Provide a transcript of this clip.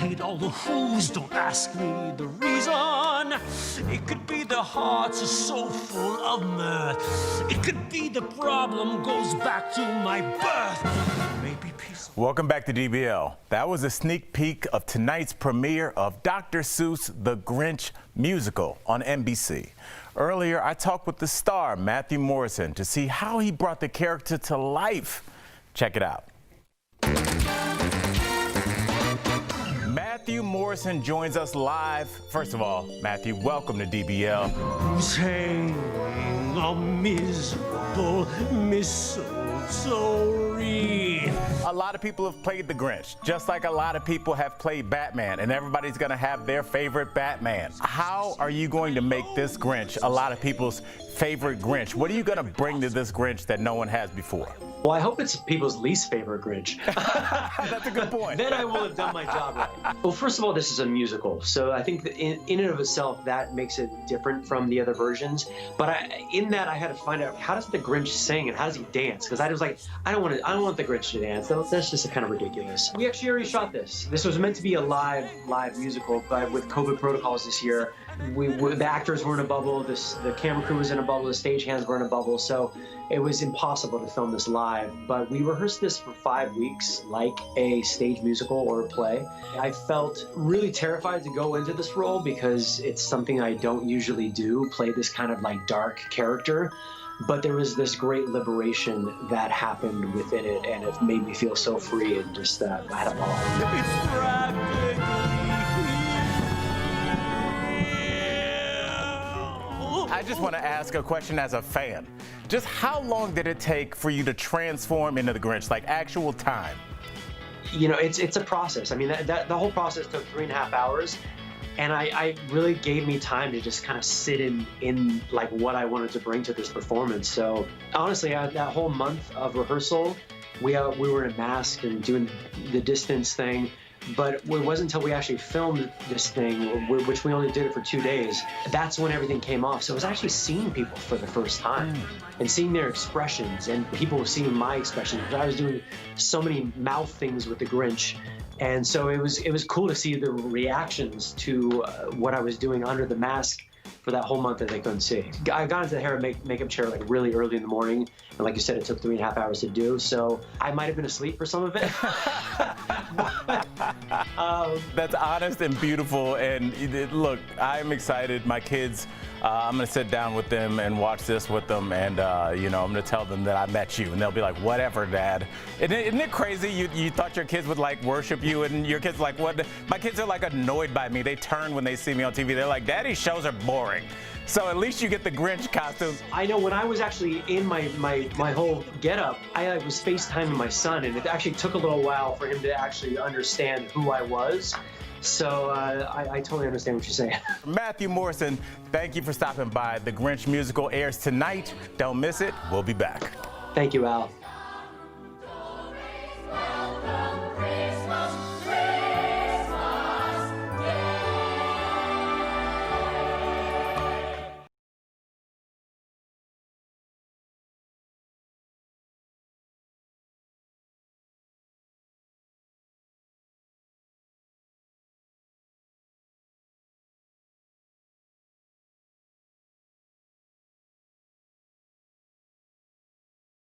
hate all the who's, don't ask me the reason. It could be the hearts are so full of mirth. It could be the problem goes back to my birth. Maybe peace. Welcome back to DBL. That was a sneak peek of tonight's premiere of Dr. Seuss' The Grinch musical on NBC. Earlier, I talked with the star, Matthew Morrison, to see how he brought the character to life. Check it out. Matthew Morrison joins us live. First of all, Matthew, welcome to DBL. Who's hanging a miserable mistletoe wreath? A lot of people have played the Grinch, just like a lot of people have played Batman, and everybody's gonna have their favorite Batman. How are you going to make this Grinch a lot of people's favorite Grinch? What are you gonna bring to this Grinch that no one has before? Well, I hope it's people's least favorite Grinch. That's a good point. Then I will have done my job right. Well, first of all, this is a musical, so I think that in and of itself, that makes it different from the other versions. But in that, I had to find out, how does the Grinch sing and how does he dance? Because I was like, I don't want the Grinch to dance. That's just kind of ridiculous. We actually already shot this. This was meant to be a live musical, but with COVID protocols this year, the actors were in a bubble, the camera crew was in a bubble, the stagehands were in a bubble, so it was impossible to film this live. But we rehearsed this for 5 weeks like a stage musical or a play. I felt really terrified to go into this role because it's something I don't usually do, play this kind of like dark character. But there was this great liberation that happened within it, and it made me feel so free and just I had a ball. I just want to ask a question as a fan. Just how long did it take for you to transform into the Grinch, like actual time? You know, it's a process. I mean, the whole process took 3.5 hours, and I really gave me time to just kind of sit in like what I wanted to bring to this performance. So honestly, that whole month of rehearsal, we were in a mask and doing the distance thing. But it wasn't until we actually filmed this thing, which we only did it for 2 days, that's when everything came off. So it was actually seeing people for the first time and seeing their expressions, and people were seeing my expressions. I was doing so many mouth things with the Grinch. And so it was cool to see the reactions to what I was doing under the mask for that whole month that they couldn't see. I got into the hair and makeup chair like really early in the morning. And like you said, it took 3.5 hours to do. So I might have been asleep for some of it. That's honest and beautiful. And look, I'm excited. My kids, I'm going to sit down with them and watch this with them. And, you know, I'm going to tell them that I met you. And they'll be like, whatever, Dad. Isn't it crazy? You thought your kids would like worship you, and your kids like, what? My kids are like annoyed by me. They turn when they see me on TV. They're like, Daddy's shows are boring. So at least you get the Grinch costume. I know when I was actually in my whole getup, I was FaceTiming my son, and it actually took a little while for him to actually understand who I was. So I totally understand what you're saying. Matthew Morrison, thank you for stopping by. The Grinch musical airs tonight. Don't miss it. We'll be back. Thank you, Al.